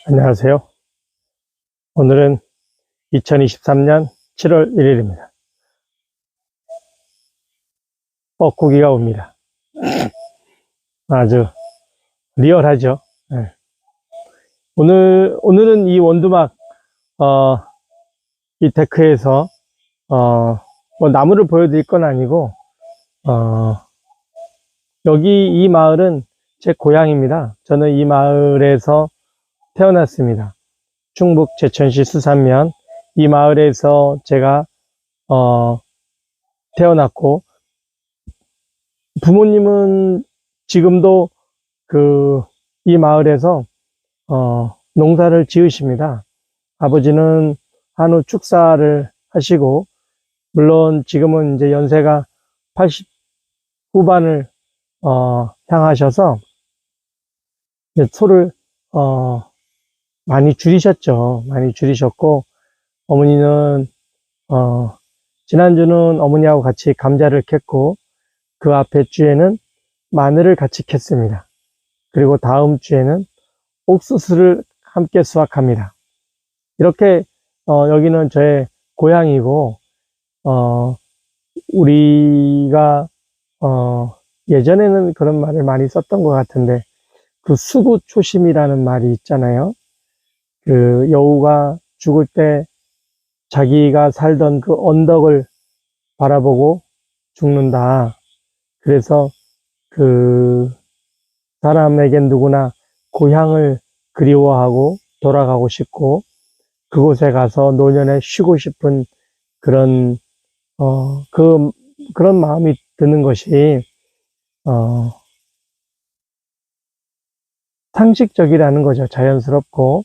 안녕하세요. 오늘은 2023년 7월 1일입니다. 뻐꾸기가 옵니다. 아주 리얼하죠. 네. 오늘은 이 원두막, 이 데크에서, 뭐 나무를 보여드릴 건 아니고, 어, 여기 이 마을은 제 고향입니다. 저는 이 마을에서 태어났습니다. 충북 제천시 수산면 이 마을에서 제가, 태어났고, 부모님은 지금도 이 마을에서, 농사를 지으십니다. 아버지는 한우 축사를 하시고, 물론 지금은 이제 연세가 80 후반을, 향하셔서, 이제 소를, 많이 줄이셨죠. 많이 줄이셨고, 어머니는, 지난주는 어머니하고 같이 감자를 캤고, 그 앞에 주에는 마늘을 같이 캤습니다. 그리고 다음 주에는 옥수수를 함께 수확합니다. 이렇게 여기는 저의 고향이고, 우리가 예전에는 그런 말을 많이 썼던 것 같은데, 그 수구초심이라는 말이 있잖아요. 그 여우가 죽을 때 자기가 살던 그 언덕을 바라보고 죽는다. 그래서 그 사람에겐 누구나 고향을 그리워하고 돌아가고 싶고 그곳에 가서 노년에 쉬고 싶은 그런 그런 마음이 드는 것이 상식적이라는 거죠. 자연스럽고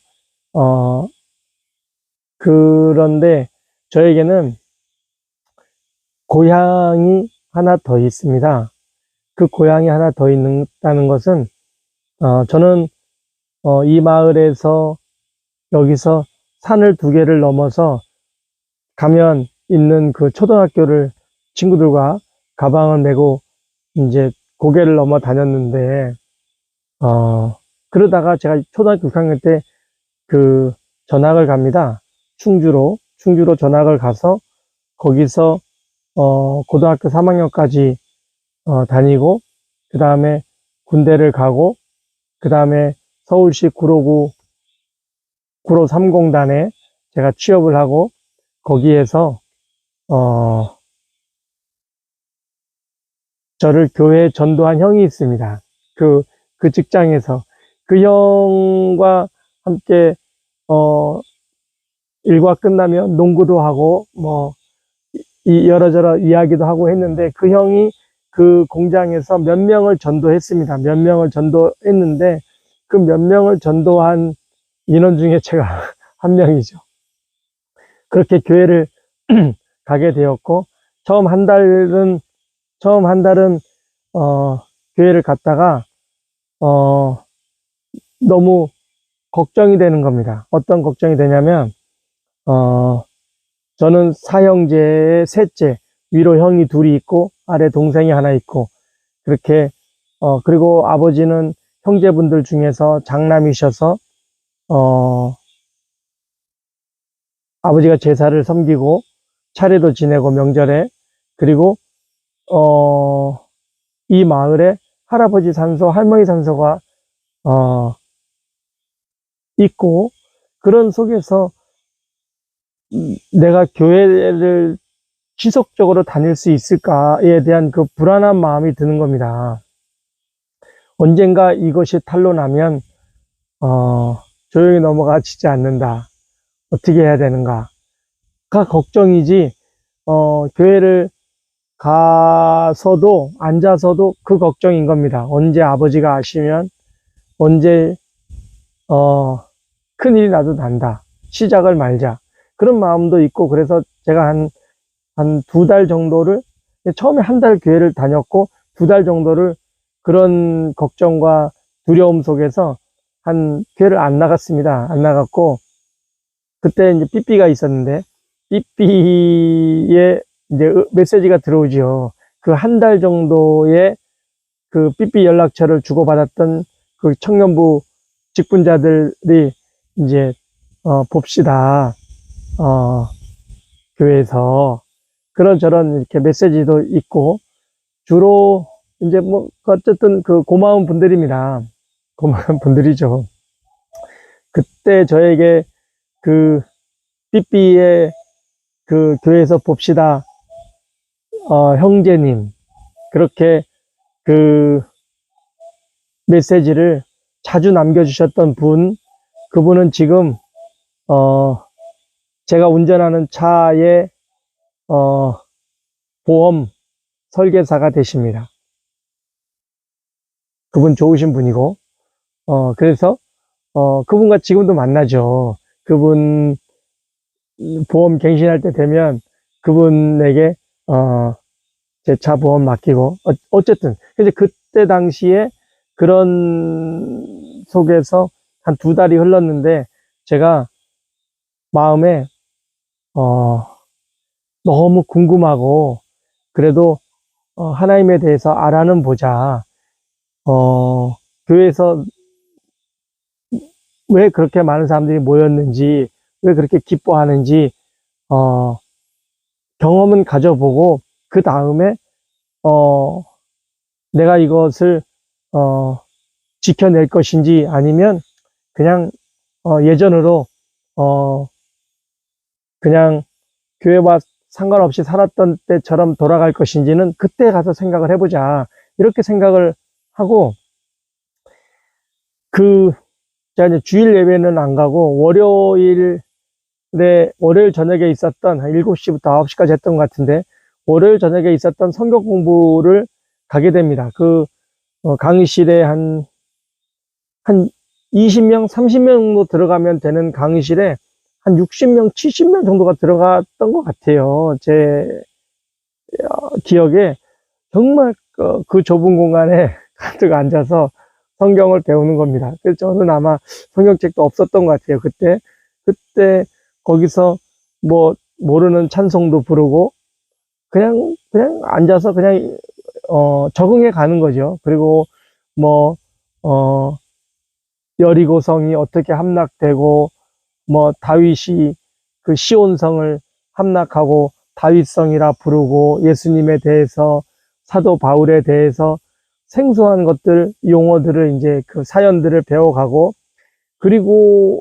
그런데 저에게는 고향이 하나 더 있습니다. 그 고향이 하나 더 있다는 것은 저는 이 마을에서 여기서 산을 2개를 넘어서 가면 있는 그 초등학교를 친구들과 가방을 메고 이제 고개를 넘어 다녔는데 그러다가 제가 초등학교 6학년 때 그 전학을 갑니다. 충주로 전학을 가서 거기서 고등학교 3학년까지 다니고 그 다음에 군대를 가고 그 다음에 서울시 구로 3공단에 제가 취업을 하고 거기에서 저를 교회에 전도한 형이 있습니다. 그 직장에서 그 형과 함께 일과 끝나면 농구도 하고 뭐 여러저러 이야기도 하고 했는데 그 형이 그 공장에서 몇 명을 전도했습니다. 몇 명을 전도했는데 그 몇 명을 전도한 인원 중에 제가 한 명이죠. 그렇게 교회를 가게 되었고 처음 한 달은 교회를 갔다가 너무 걱정이 되는 겁니다. 어떤 걱정이 되냐면 저는 사형제의 셋째, 위로 형이 2이 있고 아래 동생이 하나 있고 그렇게 그리고 아버지는 형제분들 중에서 장남이셔서 아버지가 제사를 섬기고 차례도 지내고 명절에 그리고 이 마을에 할아버지 산소, 할머니 산소가 있고 그런 속에서 내가 교회를 지속적으로 다닐 수 있을까에 대한 그 불안한 마음이 드는 겁니다. 언젠가 이것이 탄로나면 조용히 넘어가지지 않는다. 어떻게 해야 되는가가 걱정이지 교회를 가서도 앉아서도 그 걱정인 겁니다. 언제 아버지가 아시면 언제 큰일이 나도 난다. 시작을 말자. 그런 마음도 있고 그래서 제가 한 2달 정도를 처음에 한 달 교회를 다녔고 2달 정도를 그런 걱정과 두려움 속에서 교회를 안 나갔습니다. 안 나갔고 그때 이제 삐삐가 있었는데 삐삐에 이제 메시지가 들어오지요. 그 한 달 정도의 그 삐삐 연락처를 주고받았던 그 청년부 직분자들이 이제, 봅시다. 교회에서. 그런저런 이렇게 메시지도 있고, 주로 이제 뭐, 어쨌든 그 고마운 분들입니다. 고마운 분들이죠. 그때 저에게 그, 삐삐의 그 교회에서 봅시다. 형제님. 그렇게 그 메시지를 자주 남겨주셨던 분, 그분은 지금, 제가 운전하는 차의, 보험 설계사가 되십니다. 그분 좋으신 분이고, 그래서, 그분과 지금도 만나죠. 그분 보험 갱신할 때 되면 그분에게, 제 차 보험 맡기고, 어쨌든. 이제 그때 당시에 그런 속에서 한 2달이 흘렀는데, 제가 마음에, 너무 궁금하고, 그래도, 하나님에 대해서 알아는 보자. 교회에서 왜 그렇게 많은 사람들이 모였는지, 왜 그렇게 기뻐하는지, 어, 경험은 가져보고, 그 다음에, 어, 내가 이것을, 어, 지켜낼 것인지 아니면 그냥, 예전으로, 어, 그냥 교회와 상관없이 살았던 때처럼 돌아갈 것인지는 그때 가서 생각을 해보자. 이렇게 생각을 하고, 그, 제가 이제 주일 예배는 안 가고, 월요일 저녁에 있었던 한 7시부터 9시까지 했던 것 같은데, 월요일 저녁에 있었던 성경 공부를 가게 됩니다. 강의실에 한 20명, 30명 정도 들어가면 되는 강의실에 한 60명, 70명 정도가 들어갔던 것 같아요. 제 기억에 정말 그 좁은 공간에 가득 앉아서 성경을 배우는 겁니다. 그래서 저는 아마 성경책도 없었던 것 같아요. 그때 거기서 뭐 모르는 찬송도 부르고 그냥 앉아서 그냥 적응해 가는 거죠. 그리고 뭐 여리고성이 어떻게 함락되고 뭐 다윗이 그 시온성을 함락하고 다윗성이라 부르고 예수님에 대해서 사도 바울에 대해서 생소한 것들, 용어들을 이제 그 사연들을 배워가고 그리고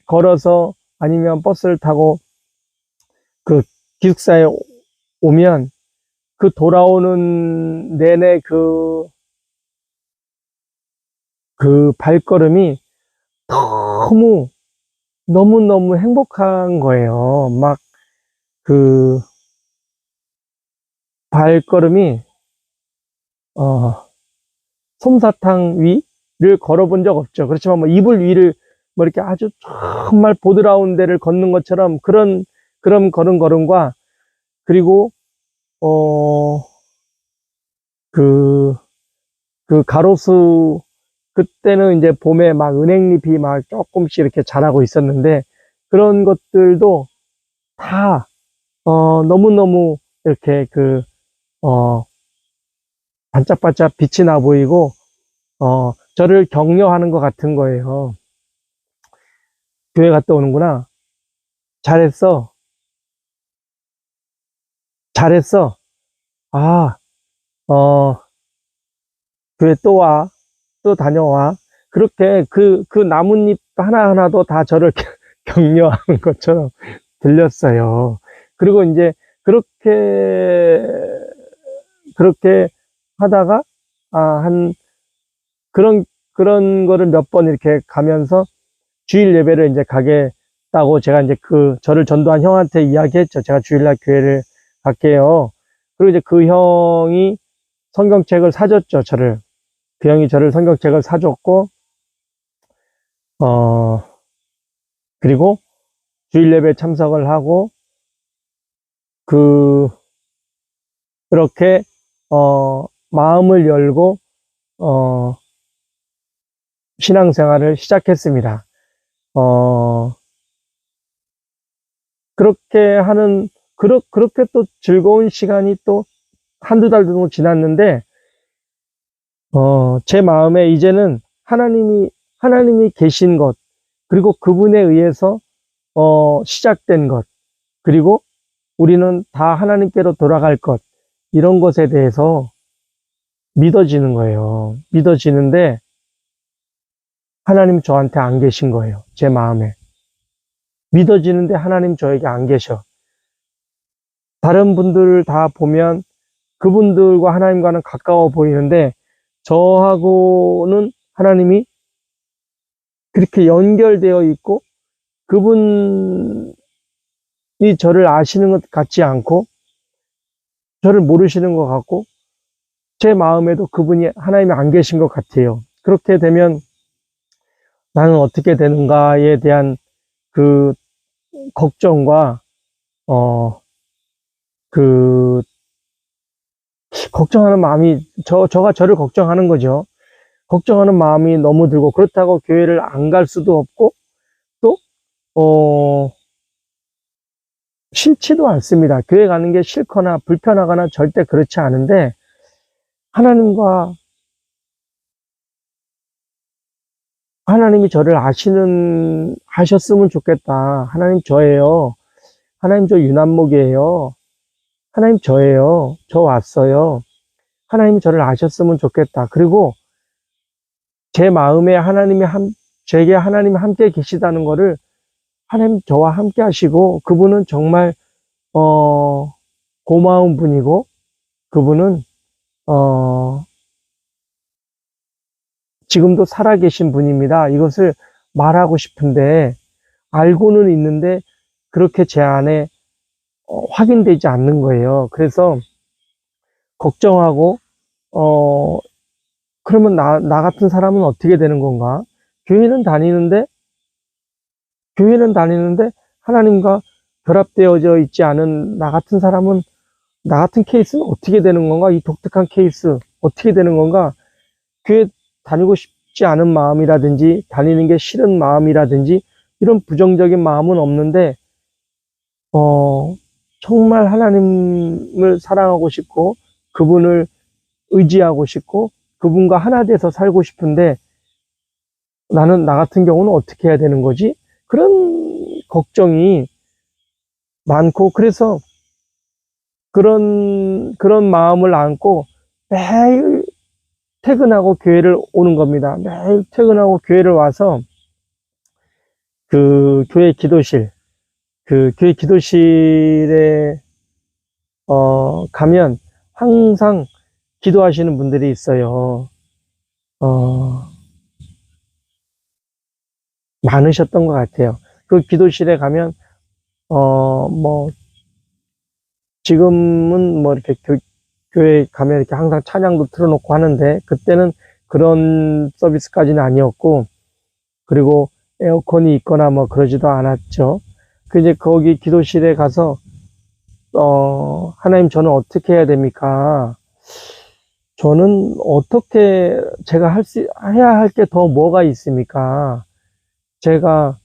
걸어서 아니면 버스를 타고 그 기숙사에 오면 그 돌아오는 내내 그 발걸음이 너무너무 행복한 거예요. 막 그 발걸음이, 솜사탕 위를 걸어본 적 없죠. 그렇지만 뭐 이불 위를 뭐 이렇게 아주 정말 보드라운 데를 걷는 것처럼 그런 걸음과 그리고, 어, 그, 그 가로수 그때는 이제 봄에 막 은행잎이 막 조금씩 이렇게 자라고 있었는데 그런 것들도 다, 너무너무 이렇게 어, 반짝반짝 빛이 나 보이고, 저를 격려하는 것 같은 거예요. 교회 갔다 오는구나. 잘했어. 잘했어. 아, 어, 교회 또 와. 또 다녀와. 그렇게 그 나뭇잎 하나하나도 다 저를 격려하는 것처럼 들렸어요. 그리고 이제 그렇게 하다가, 한, 그런 거를 몇 번 이렇게 가면서 주일 예배를 이제 가겠다고 제가 이제 저를 전도한 형한테 이야기했죠. 제가 주일날 교회를 갈게요. 그리고 이제 그 형이 성경책을 사줬죠, 저를. 그 형이 저를 성경책을 사줬고, 어, 그리고 주일 예배 참석을 하고, 그렇게, 마음을 열고, 어, 신앙생활을 시작했습니다. 어, 그렇게 또 즐거운 시간이 또 한두 달 정도 지났는데, 제 마음에 이제는 하나님이 계신 것, 그리고 그분에 의해서 시작된 것, 그리고 우리는 다 하나님께로 돌아갈 것, 이런 것에 대해서 믿어지는 거예요. 믿어지는데 하나님 저한테 안 계신 거예요. 제 마음에. 믿어지는데 하나님 저에게 안 계셔. 다른 분들 다 보면 그분들과 하나님과는 가까워 보이는데 저하고는 하나님이 그렇게 연결되어 있고 그분이 저를 아시는 것 같지 않고 저를 모르시는 것 같고 제 마음에도 그분이 하나님이 안 계신 것 같아요. 그렇게 되면 나는 어떻게 되는가에 대한 그 걱정과 어, 그 걱정하는 마음이 저가 저를 걱정하는 거죠. 걱정하는 마음이 너무 들고 그렇다고 교회를 안 갈 수도 없고 또 싫지도 않습니다. 교회 가는 게 싫거나 불편하거나 절대 그렇지 않은데 하나님과 하나님이 저를 하셨으면 좋겠다. 하나님 저예요. 하나님 저 유난목이에요. 하나님 저예요. 저 왔어요. 하나님이 저를 아셨으면 좋겠다. 그리고 제 마음에 제게 하나님이 함께 계시다는 거를 하나님 저와 함께 하시고 그분은 정말 고마운 분이고 그분은 지금도 살아계신 분입니다. 이것을 말하고 싶은데 알고는 있는데 그렇게 제 안에 확인되지 않는 거예요. 그래서 걱정하고 그러면 나 같은 사람은 어떻게 되는 건가? 교회는 다니는데 하나님과 결합되어져 있지 않은 나 같은 사람은 나 같은 케이스는 어떻게 되는 건가? 이 독특한 케이스 어떻게 되는 건가? 교회 다니고 싶지 않은 마음이라든지 다니는 게 싫은 마음이라든지 이런 부정적인 마음은 없는데 정말 하나님을 사랑하고 싶고 그분을 의지하고 싶고 그분과 하나 돼서 살고 싶은데 나는 나 같은 경우는 어떻게 해야 되는 거지? 그런 걱정이 많고 그래서 그런 마음을 안고 매일 퇴근하고 교회를 오는 겁니다. 매일 퇴근하고 교회를 와서 그 교회 기도실에 가면 항상 기도하시는 분들이 있어요. 어, 많으셨던 것 같아요. 그 기도실에 가면 뭐 지금은 뭐 이렇게 교회 가면 이렇게 항상 찬양도 틀어놓고 하는데 그때는 그런 서비스까지는 아니었고 그리고 에어컨이 있거나 뭐 그러지도 않았죠. 그 이제 거기 기도실에 가서 하나님 저는 어떻게 해야 됩니까? 저는 어떻게 제가 해야 할 게 더 뭐가 있습니까? 제가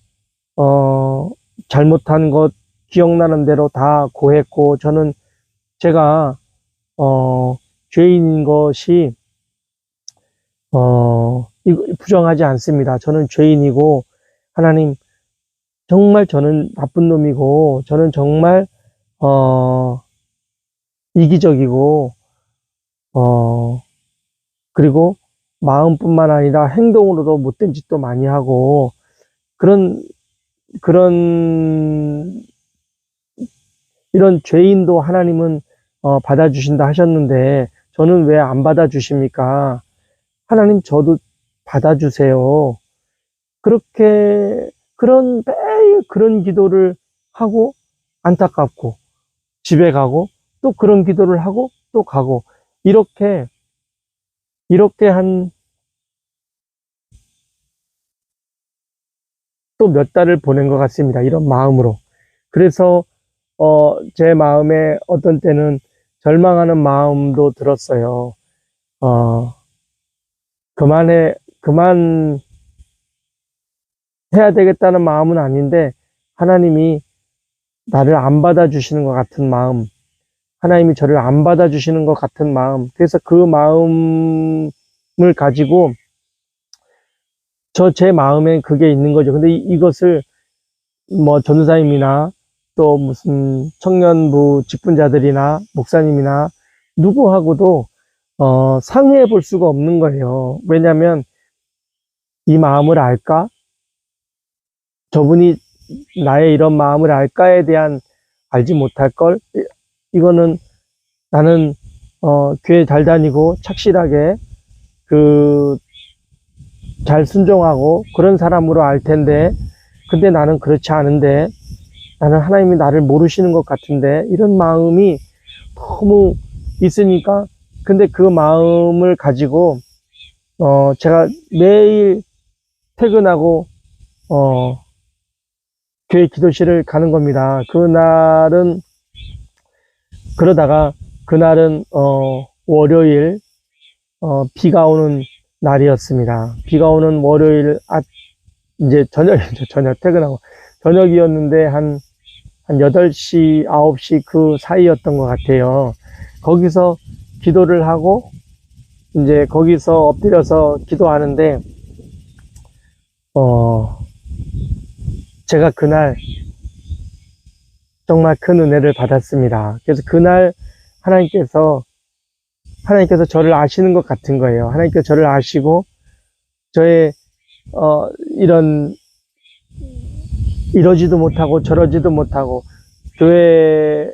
잘못한 것 기억나는 대로 다 고했고 저는 제가 죄인인 것이 이거 부정하지 않습니다. 저는 죄인이고 하나님 정말 저는 나쁜 놈이고 저는 정말 이기적이고 그리고 마음뿐만 아니라 행동으로도 못된 짓도 많이 하고 그런 그런 이런 죄인도 하나님은 받아주신다 하셨는데 저는 왜 안 받아주십니까? 하나님 저도 받아주세요. 그렇게 매일 그런 기도를 하고 안타깝고 집에 가고 또 그런 기도를 하고 또 가고 이렇게 한 또 몇 달을 보낸 것 같습니다. 이런 마음으로. 그래서 제 마음에 어떤 때는 절망하는 마음도 들었어요. 그만 해야 되겠다는 마음은 아닌데 하나님이 나를 안 받아주시는 것 같은 마음, 하나님이 저를 안 받아주시는 것 같은 마음, 그래서 그 마음을 가지고 제 마음엔 그게 있는 거죠. 근데 이것을 뭐 전도사님이나 또 무슨 청년부 직분자들이나 목사님이나 누구하고도 상의해 볼 수가 없는 거예요. 왜냐하면 이 마음을 알까? 저분이 나의 이런 마음을 알까에 대한 알지 못할 걸. 이거는 나는 교회 잘 다니고 착실하게 잘 순종하고 그런 사람으로 알 텐데, 근데 나는 그렇지 않은데, 나는 하나님이 나를 모르시는 것 같은데, 이런 마음이 너무 있으니까. 근데 그 마음을 가지고 제가 매일 퇴근하고 교회 기도실을 가는 겁니다. 그날은 월요일 비가 오는 날이었습니다. 비가 오는 월요일 이제 저녁이죠. 저녁 퇴근하고 저녁이었는데 한 8시, 9시 그 사이였던 것 같아요. 거기서 기도를 하고 이제 거기서 엎드려서 기도하는데 제가 그날 정말 큰 은혜를 받았습니다. 그래서 그날 하나님께서 저를 아시는 것 같은 거예요. 하나님께서 저를 아시고 저의 이런 이러지도 못하고 저러지도 못하고 교회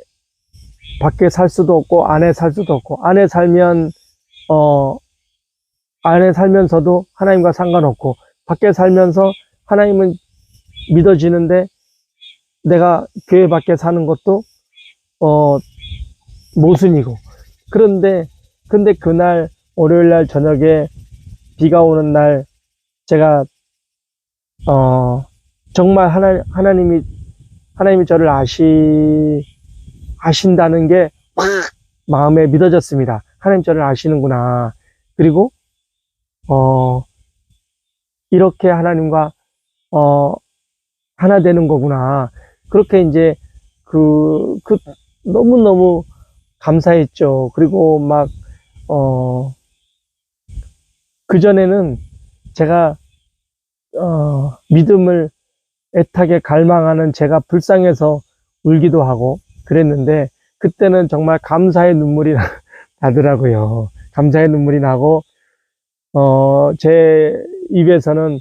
밖에 살 수도 없고 안에 살 수도 없고 안에 살면서도 하나님과 상관없고 밖에 살면서 하나님은 믿어지는데 내가 교회 밖에 사는 것도 모순이고. 근데 그날 월요일 날 저녁에 비가 오는 날 제가 정말 하나님이 저를 아신다는 게 확 마음에 믿어졌습니다. 하나님 저를 아시는구나. 그리고 이렇게 하나님과 하나 되는 거구나. 그렇게 이제 너무너무 감사했죠. 그리고 그전에는 제가, 믿음을 애타게 갈망하는 제가 불쌍해서 울기도 하고 그랬는데, 그때는 정말 감사의 눈물이 나더라고요. 감사의 눈물이 나고, 제 입에서는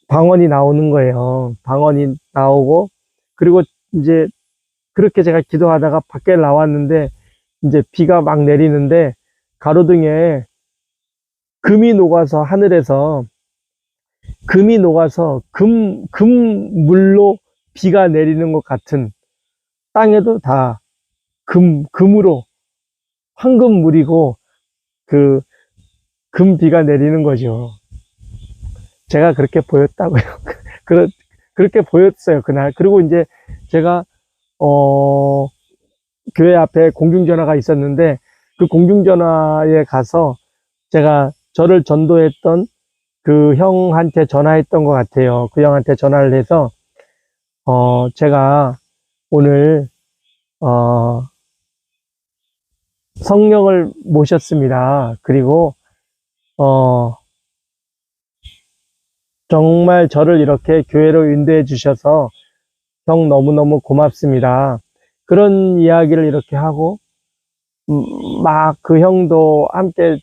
방언이 나오는 거예요. 방언이 나오고, 그리고 이제 그렇게 제가 기도하다가 밖에 나왔는데, 이제 비가 막 내리는데, 가로등에 하늘에서 금이 녹아서 금물로 비가 내리는 것 같은, 땅에도 다 금으로, 황금물이고, 금비가 내리는 거죠. 제가 그렇게 보였다고요. 그렇게 보였어요, 그날. 그리고 이제 제가, 교회 앞에 공중전화가 있었는데, 그 공중전화에 가서 제가 저를 전도했던 그 형한테 전화했던 것 같아요. 그 형한테 전화를 해서, 제가 오늘, 성령을 모셨습니다. 그리고, 정말 저를 이렇게 교회로 인도해 주셔서 형 너무너무 고맙습니다. 그런 이야기를 이렇게 하고, 막 그 형도 함께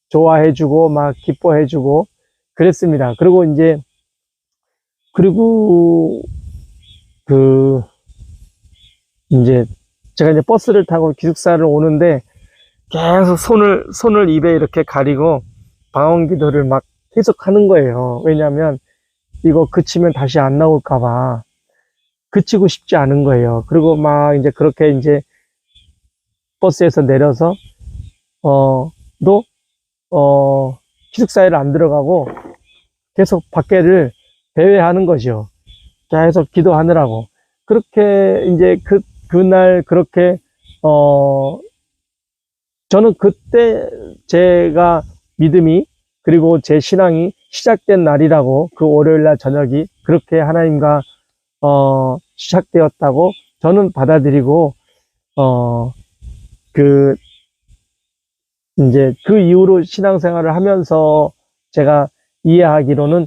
좋아해주고, 막 기뻐해주고, 그랬습니다. 그리고 이제 제가 이제 버스를 타고 기숙사를 오는데 계속 손을 입에 이렇게 가리고 방언 기도를 막 계속 하는 거예요. 왜냐면 이거 그치면 다시 안 나올까봐 그치고 싶지 않은 거예요. 그리고 막 이제 그렇게 이제 버스에서 내려서, 또, 기숙사에를 안 들어가고 계속 밖에를 배회하는 거죠. 계속 기도하느라고. 그렇게 이제 그날 그렇게, 저는 그때 제가 믿음이 그리고 제 신앙이 시작된 날이라고, 그 월요일 날 저녁이 그렇게 하나님과 시작되었다고 저는 받아들이고, 이제 그 이후로 신앙생활을 하면서 제가 이해하기로는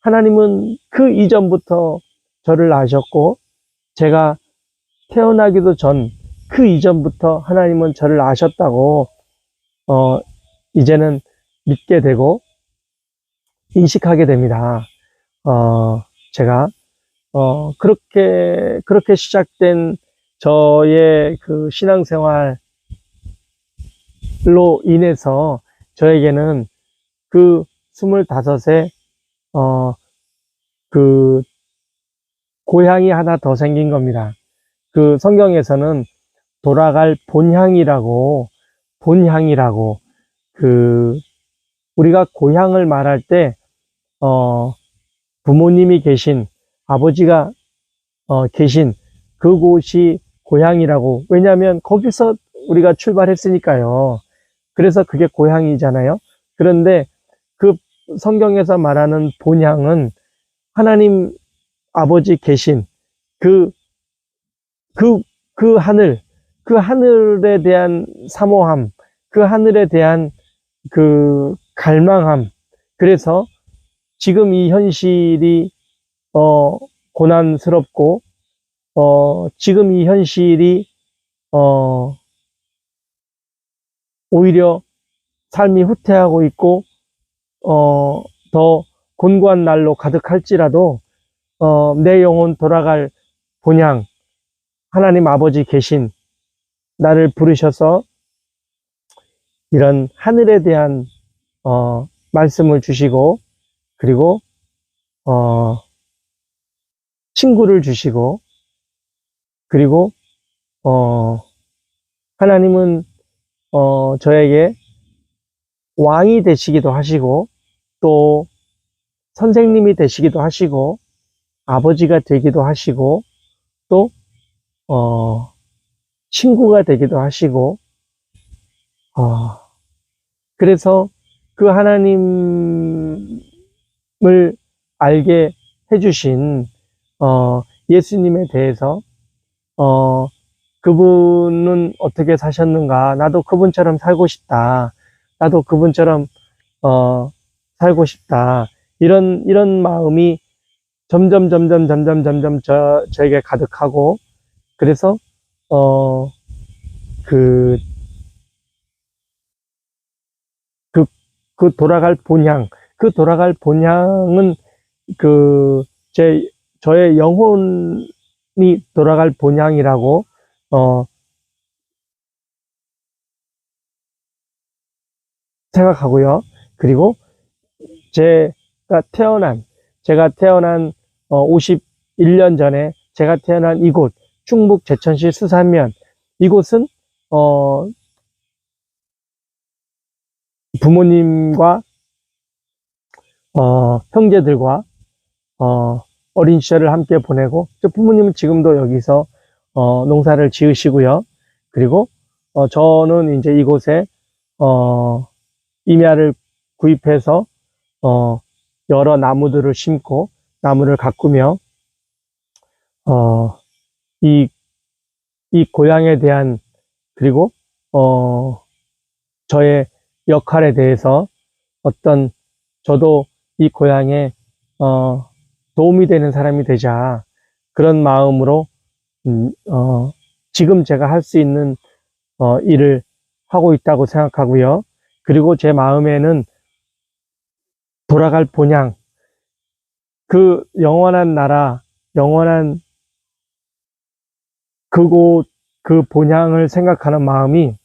하나님은 그 이전부터 저를 아셨고, 제가 태어나기도 전, 그 이전부터 하나님은 저를 아셨다고, 이제는 믿게 되고, 인식하게 됩니다. 제가, 그렇게 시작된 저의 그 신앙생활로 인해서 저에게는 그 25세, 그 고향이 하나 더 생긴 겁니다. 그 성경에서는 돌아갈 본향이라고, 그, 우리가 고향을 말할 때, 부모님이 계신, 아버지가, 계신 그곳이 고향이라고. 왜냐하면 거기서 우리가 출발했으니까요. 그래서 그게 고향이잖아요. 그런데 그 성경에서 말하는 본향은 하나님 아버지 계신 그, 그 하늘, 그 하늘에 대한 사모함, 그 하늘에 대한 그 갈망함. 그래서 지금 이 현실이, 고난스럽고, 지금 이 현실이, 오히려 삶이 후퇴하고 있고, 더 곤고한 날로 가득할지라도, 내 영혼 돌아갈 본향, 하나님 아버지 계신 나를 부르셔서 이런 하늘에 대한, 말씀을 주시고, 그리고, 친구를 주시고, 그리고, 하나님은, 저에게 왕이 되시기도 하시고, 또 선생님이 되시기도 하시고, 아버지가 되기도 하시고, 또, 친구가 되기도 하시고, 그래서 그 하나님을 알게 해주신, 예수님에 대해서, 그분은 어떻게 사셨는가? 나도 그분처럼 살고 싶다. 나도 그분처럼, 살고 싶다. 이런 마음이 점점 저에게 가득하고, 그래서, 그, 돌아갈 본향, 그 돌아갈 본향은 저의 영혼이 돌아갈 본향이라고, 생각하고요. 그리고 제가 태어난 51년 전에 제가 태어난 이곳, 충북 제천시 수산면, 이곳은, 부모님과, 형제들과, 어린 시절을 함께 보내고, 부모님은 지금도 여기서, 농사를 지으시고요. 그리고, 저는 이제 이곳에, 임야를 구입해서, 여러 나무들을 심고, 나무를 가꾸며, 이, 이 고향에 대한, 그리고, 저의 역할에 대해서 저도 이 고향에, 도움이 되는 사람이 되자. 그런 마음으로, 지금 제가 할 수 있는, 일을 하고 있다고 생각하고요. 그리고 제 마음에는 돌아갈 본향, 그 영원한 나라, 영원한 그곳, 그 본향을 생각하는 마음이,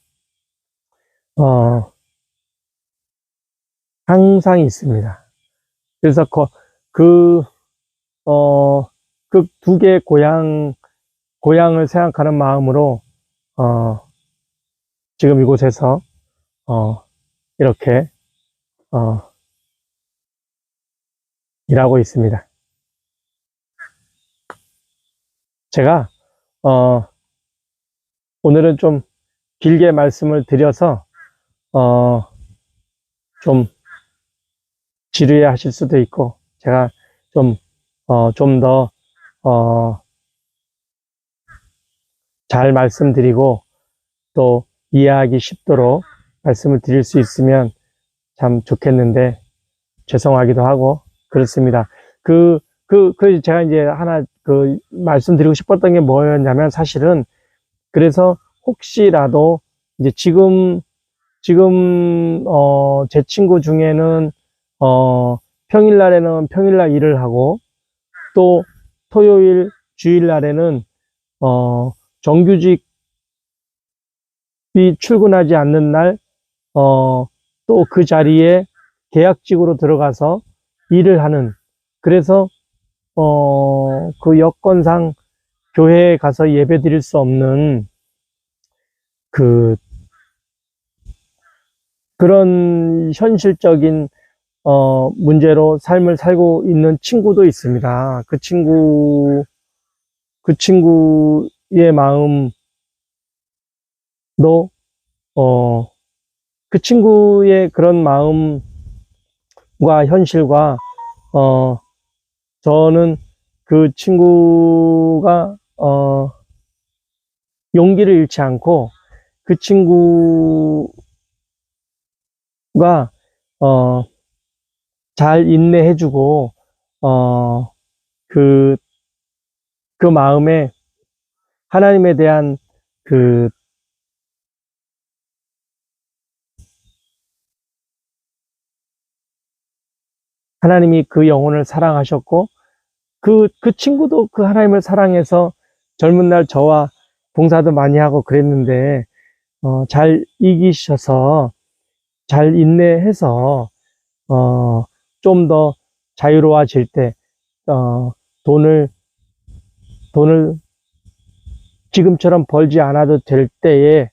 항상 있습니다. 그래서 그 두 개의 고향을 생각하는 마음으로, 지금 이곳에서, 이렇게, 일하고 있습니다. 제가, 오늘은 좀 길게 말씀을 드려서, 좀 지루해 하실 수도 있고, 제가 좀 더, 잘 말씀드리고, 또 이해하기 쉽도록 말씀을 드릴 수 있으면 참 좋겠는데, 죄송하기도 하고, 그렇습니다. 제가 이제 하나, 말씀드리고 싶었던 게 뭐였냐면, 사실은, 그래서 혹시라도, 이제 제 친구 중에는, 평일날에는 평일날 일을 하고, 또 토요일, 주일날에는, 정규직이 출근하지 않는 날, 또 그 자리에 계약직으로 들어가서 일을 하는, 그래서, 그 여건상 교회에 가서 예배 드릴 수 없는, 그, 그런 현실적인, 문제로 삶을 살고 있는 친구도 있습니다. 그 친구의 마음도, 어, 그 친구의 그런 마음과 현실과, 어, 저는 그 친구가, 용기를 잃지 않고 그 친구가, 어, 잘 인내해주고, 어, 그, 그 마음에 하나님에 대한 그, 하나님이 그 영혼을 사랑하셨고, 그 친구도 그 하나님을 사랑해서 젊은 날 저와 봉사도 많이 하고 그랬는데, 잘 이기셔서, 잘 인내해서, 좀 더 자유로워질 때, 어, 돈을, 돈을 지금처럼 벌지 않아도 될 때에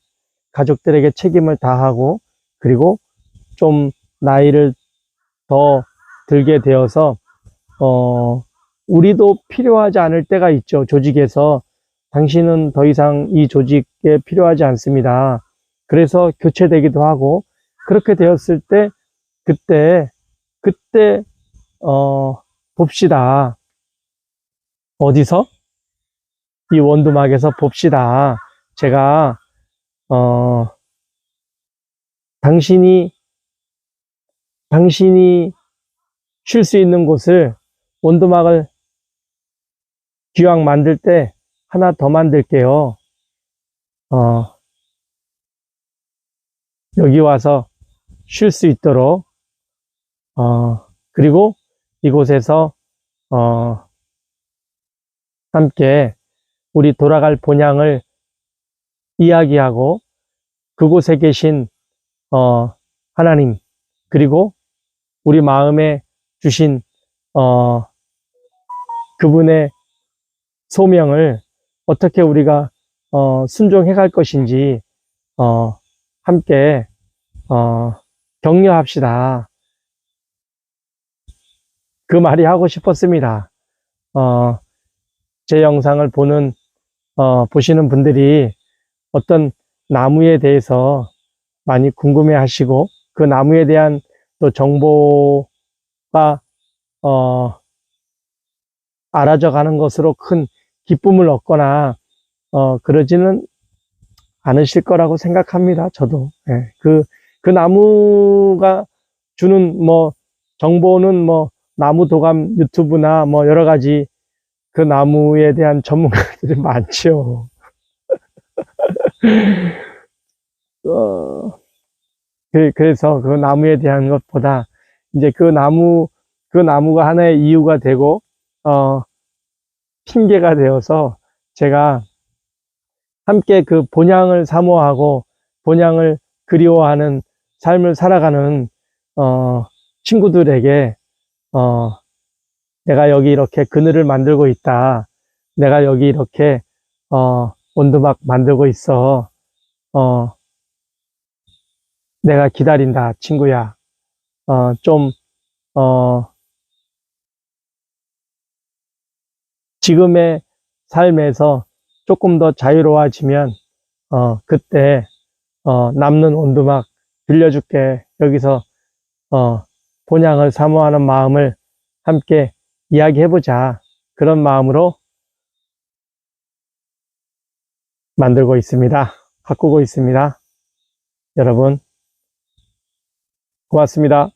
가족들에게 책임을 다하고, 그리고 좀 나이를 더 들게 되어서, 우리도 필요하지 않을 때가 있죠. 조직에서. 당신은 더 이상 이 조직에 필요하지 않습니다. 그래서 교체되기도 하고, 그렇게 되었을 때, 그때, 그때, 봅시다. 어디서? 이 원두막에서 봅시다. 제가, 어, 당신이, 당신이 쉴 수 있는 곳을, 원두막을 기왕 만들 때 하나 더 만들게요. 어, 여기 와서 쉴 수 있도록, 그리고 이곳에서, 어, 함께 우리 돌아갈 본향을 이야기하고, 그곳에 계신, 하나님, 그리고 우리 마음에 주신, 어, 그분의 소명을 어떻게 우리가, 순종해 갈 것인지, 어, 함께, 어, 격려합시다. 그 말이 하고 싶었습니다. 어, 제 영상을 보시는 분들이 어떤 나무에 대해서 많이 궁금해 하시고, 그 나무에 대한 또 정보가, 알아져 가는 것으로 큰 기쁨을 얻거나, 그러지는 않으실 거라고 생각합니다. 저도. 예. 그 나무가 주는 뭐, 정보는 뭐, 나무 도감 유튜브나 뭐, 여러 가지 그 나무에 대한 전문가들이 많죠. 어, 그래서 그 나무에 대한 것보다 이제 그 나무가 하나의 이유가 되고, 어, 핑계가 되어서 제가 함께 그 본향을 사모하고 본향을 그리워하는 삶을 살아가는, 어, 친구들에게, 어, 내가 여기 이렇게 그늘을 만들고 있다. 내가 여기 이렇게, 원두막 만들고 있어. 어, 내가 기다린다, 친구야. 좀, 어, 지금의 삶에서 조금 더 자유로워지면, 그때, 남는 원두막 빌려줄게. 여기서, 어, 본향을 사모하는 마음을 함께 이야기해보자. 그런 마음으로 만들고 있습니다. 가꾸고 있습니다. 여러분, 고맙습니다.